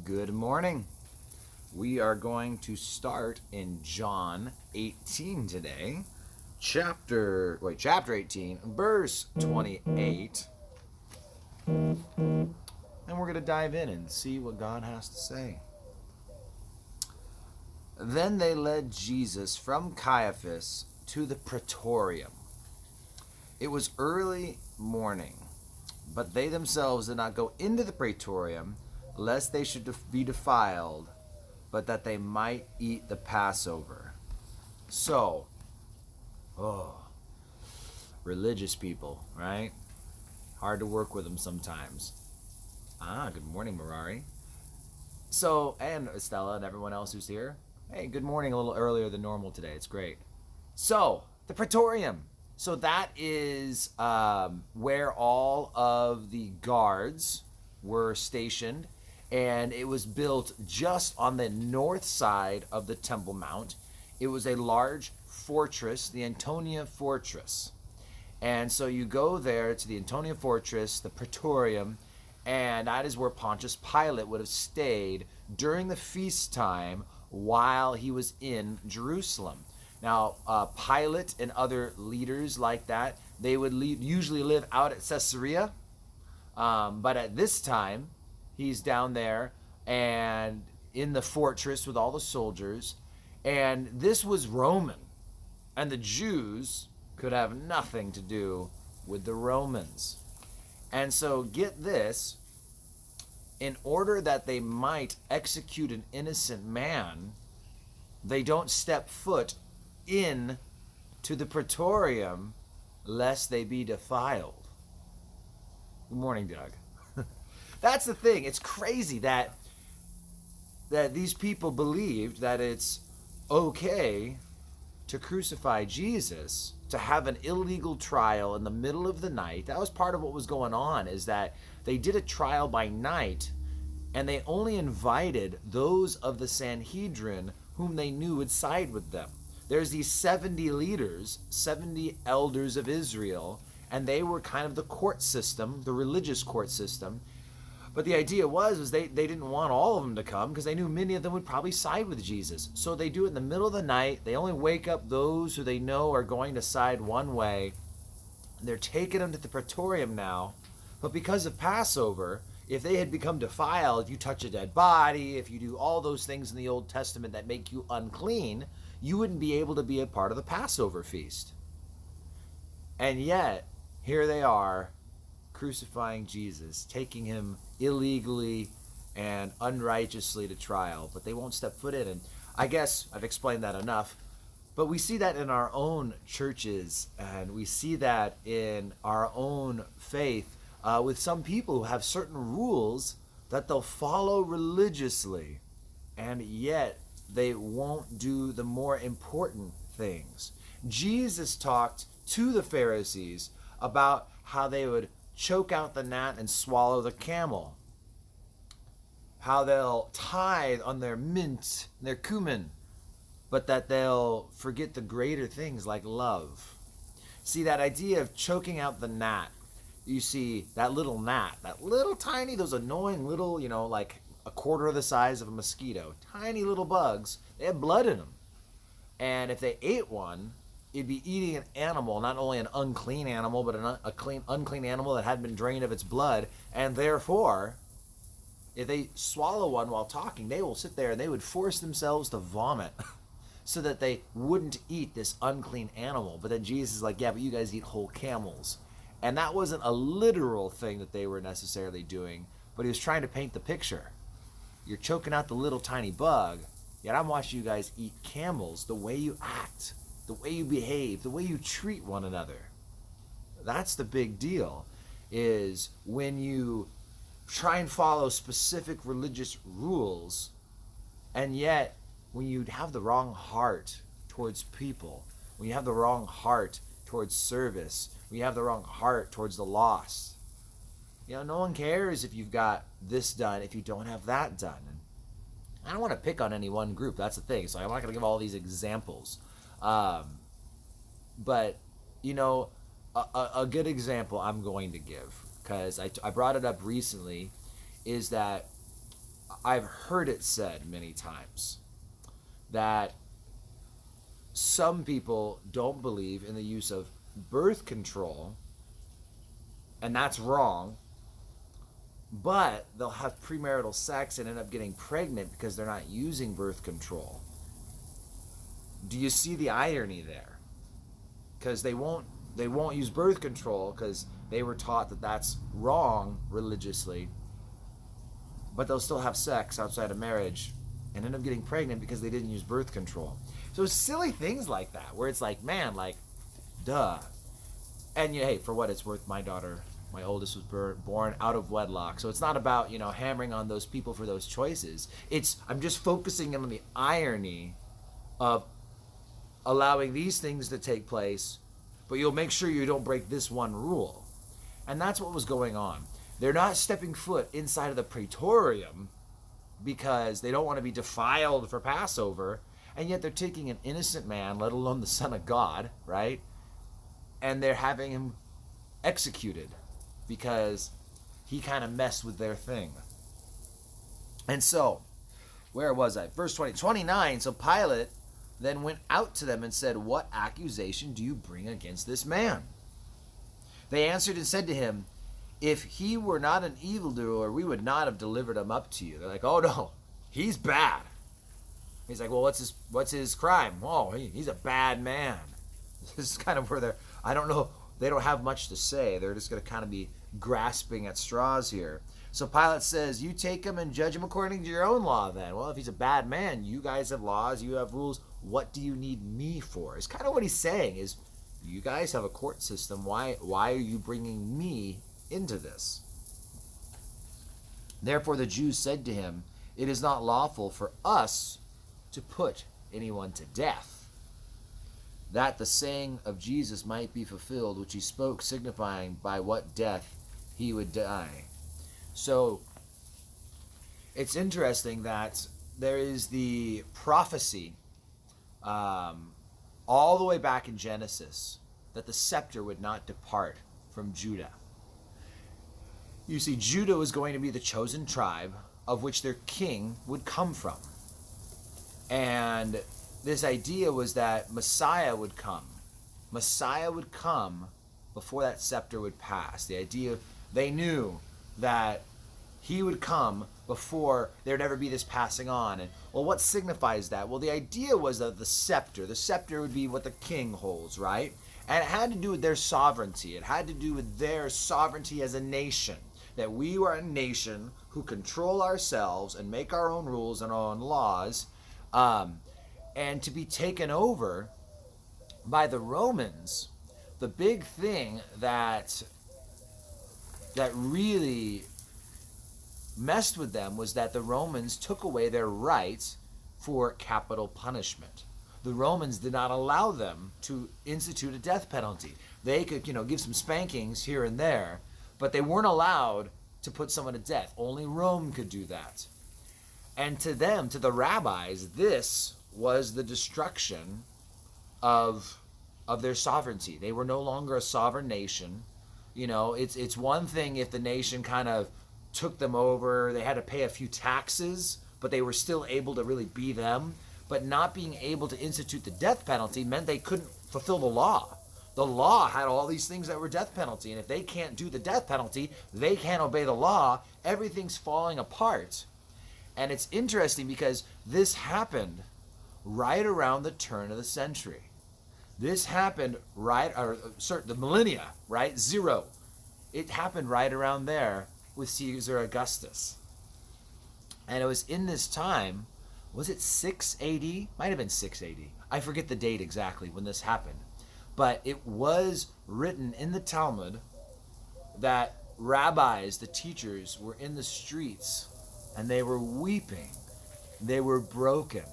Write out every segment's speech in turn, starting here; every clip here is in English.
Good morning. We are going to start in John 18 today. Chapter 18, verse 28. And we're going to dive in and see what God has to say. Then they led Jesus from Caiaphas to the praetorium. It was early morning, but they themselves did not go into the praetorium, lest they should be defiled, but that they might eat the Passover. So, religious people, right? Hard to work with them sometimes. Good morning, Marari. So, and Estella and everyone else who's here. Hey, good morning, a little earlier than normal today. It's great. So, the praetorium. So that is where all of the guards were stationed, and it was built just on the north side of the Temple Mount. It was a large fortress, the Antonia Fortress. And so you go there to the Antonia Fortress, the Praetorium, and that is where Pontius Pilate would have stayed during the feast time while he was in Jerusalem. Now, Pilate and other leaders like that, they would usually live out at Caesarea. But at this time, he's down there and in the fortress with all the soldiers. And this was Roman. And the Jews could have nothing to do with the Romans. And so get this, in order that they might execute an innocent man, they don't step foot in to the praetorium lest they be defiled. Good morning, Doug. That's the thing. It's crazy that these people believed that it's okay to crucify Jesus, to have an illegal trial in the middle of the night. That was part of what was going on, is that they did a trial by night, and they only invited those of the Sanhedrin whom they knew would side with them. There's these 70 leaders, 70 elders of Israel, and they were kind of the court system, the religious court system. But the idea was they didn't want all of them to come because they knew many of them would probably side with Jesus. So they do it in the middle of the night. They only wake up those who they know are going to side one way. They're taking them to the praetorium now. But because of Passover, if they had become defiled, if you touch a dead body, if you do all those things in the Old Testament that make you unclean, you wouldn't be able to be a part of the Passover feast. And yet, here they are, crucifying Jesus, taking him illegally and unrighteously to trial, but they won't step foot in. And I guess I've explained that enough, but we see that in our own churches, and we see that in our own faith with some people who have certain rules that they'll follow religiously, and yet they won't do the more important things. Jesus talked to the Pharisees about how they would choke out the gnat and swallow the camel, how they'll tithe on their mint, their cumin, but that they'll forget the greater things like love. See, that idea of choking out the gnat, you see that little gnat, that little tiny, those annoying little, like a quarter of the size of a mosquito, tiny little bugs, they have blood in them. And if they ate one, it'd be eating an animal, not only an unclean animal, but an unclean animal that hadn't been drained of its blood. And therefore, if they swallow one while talking, they will sit there and they would force themselves to vomit so that they wouldn't eat this unclean animal. But then Jesus is like, yeah, but you guys eat whole camels. And that wasn't a literal thing that they were necessarily doing, but he was trying to paint the picture. You're choking out the little tiny bug, yet I'm watching you guys eat camels. The way you act, the way you behave, the way you treat one another. That's the big deal, is when you try and follow specific religious rules, and yet when you have the wrong heart towards people, when you have the wrong heart towards service, when you have the wrong heart towards the lost, no one cares if you've got this done if you don't have that done. And I don't want to pick on any one group. That's the thing. So I'm not going to give all these examples. But, a good example I'm going to give, because I brought it up recently, is that I've heard it said many times that some people don't believe in the use of birth control, and that's wrong, but they'll have premarital sex and end up getting pregnant because they're not using birth control. Do you see the irony there? Because they won't use birth control because they were taught that that's wrong religiously, but they'll still have sex outside of marriage and end up getting pregnant because they didn't use birth control. So silly things like that, where it's like, man, like, duh. And hey, for what it's worth, my daughter, my oldest, was born out of wedlock. So it's not about, hammering on those people for those choices. I'm just focusing on the irony of allowing these things to take place, but you'll make sure you don't break this one rule. And that's what was going on. They're not stepping foot inside of the praetorium because they don't want to be defiled for Passover, and yet they're taking an innocent man, let alone the Son of God, right? And they're having him executed because he kind of messed with their thing. And so, where was I? Verse 29, so Pilate then went out to them and said, "What accusation do you bring against this man?" They answered and said to him, "If he were not an evildoer, we would not have delivered him up to you." They're like, "Oh no, he's bad." He's like, "Well, what's his crime?" "Oh, he's a bad man." This is kind of where I don't know, they don't have much to say. They're just going to kind of be grasping at straws here. So Pilate says, "You take him and judge him according to your own law then." Well, if he's a bad man, you guys have laws, you have rules. What do you need me for? It's kind of what he's saying is, you guys have a court system. Why are you bringing me into this? Therefore the Jews said to him, "It is not lawful for us to put anyone to death, that the saying of Jesus might be fulfilled, which he spoke, signifying by what death he would die." So it's interesting that there is the prophecy all the way back in Genesis that the scepter would not depart from Judah. You see, Judah was going to be the chosen tribe of which their king would come from. And this idea was that Messiah would come. Messiah would come before that scepter would pass. The idea, they knew that he would come before there'd ever be this passing on. And well, what signifies that? Well, the idea was that the scepter would be what the king holds, right? And it had to do with their sovereignty. It had to do with their sovereignty as a nation. That we were a nation who control ourselves and make our own rules and our own laws. And to be taken over by the Romans, the big thing that really messed with them was that the Romans took away their rights for capital punishment. The Romans did not allow them to institute a death penalty. They could, give some spankings here and there, but they weren't allowed to put someone to death. Only Rome could do that. And to them, to the rabbis, this was the destruction of their sovereignty. They were no longer a sovereign nation. It's one thing if the nation kind of took them over, they had to pay a few taxes, but they were still able to really be them. But not being able to institute the death penalty meant they couldn't fulfill the law. The law had all these things that were death penalty, and if they can't do the death penalty, they can't obey the law. Everything's falling apart. And it's interesting because this happened right around the turn of the century. This happened the millennia, right? Zero. It happened right around there with Caesar Augustus. And it was in this time, was it 6 AD? Might have been 6 AD. I forget the date exactly when this happened. But it was written in the Talmud that rabbis, the teachers, were in the streets and they were weeping. They were broken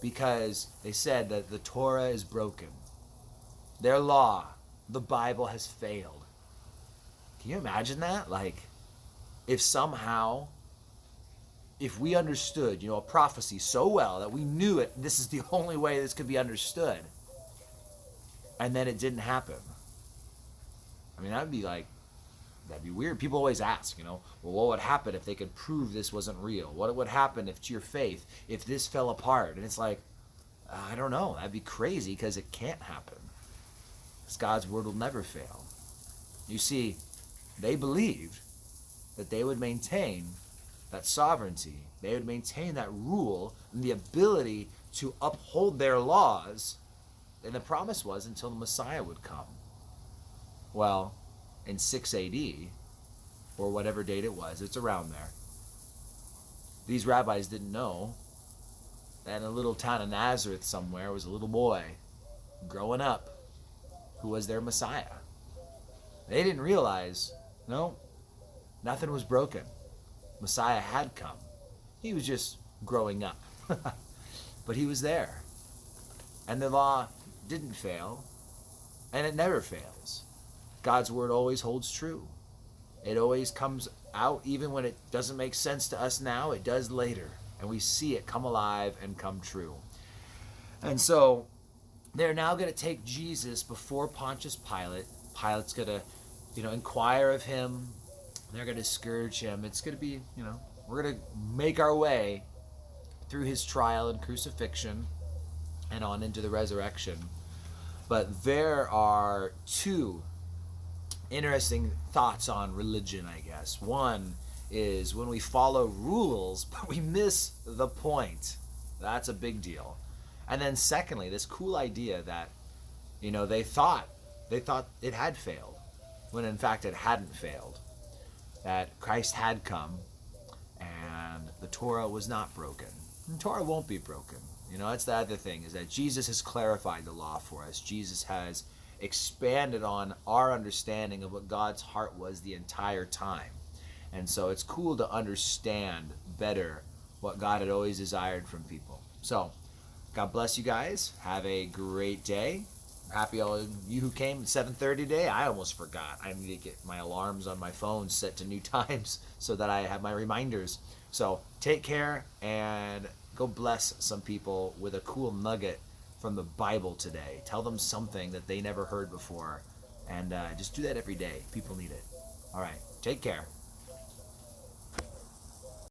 because they said that the Torah is broken. Their law, the Bible, has failed. Can you imagine that? If we understood, a prophecy so well that we knew it, this is the only way this could be understood, and then it didn't happen. I mean, that would be that'd be weird. People always ask, well, what would happen if they could prove this wasn't real? What would happen if to your faith, if this fell apart? And it's like, I don't know. That'd be crazy because it can't happen. Because God's word will never fail. You see, they believed that they would maintain that sovereignty. They would maintain that rule and the ability to uphold their laws. And the promise was until the Messiah would come. Well, in 6 AD, or whatever date it was, it's around there, these rabbis didn't know that in a little town of Nazareth somewhere was a little boy growing up who was their Messiah. They didn't realize, no, nothing was broken. Messiah had come. He was just growing up. But he was there. And the law didn't fail, and it never fails. God's word always holds true. It always comes out, even when it doesn't make sense to us now, it does later. And we see it come alive and come true. And so they're now going to take Jesus before Pontius Pilate. Pilate's going to, inquire of him. They're going to scourge him. It's going to be, we're going to make our way through his trial and crucifixion and on into the resurrection. But there are two interesting thoughts on religion, I guess. One is when we follow rules, but we miss the point. That's a big deal. And then secondly, this cool idea that, they thought it had failed, when in fact it hadn't failed. That Christ had come, and the Torah was not broken. And Torah won't be broken. That's the other thing, is that Jesus has clarified the law for us. Jesus has expanded on our understanding of what God's heart was the entire time. And so it's cool to understand better what God had always desired from people. So, God bless you guys. Have a great day. Happy all of you who came at 7:30 today. I almost forgot. I need to get my alarms on my phone set to new times so that I have my reminders. So take care and go bless some people with a cool nugget from the Bible today. Tell them something that they never heard before. And just do that every day. People need it. All right. Take care.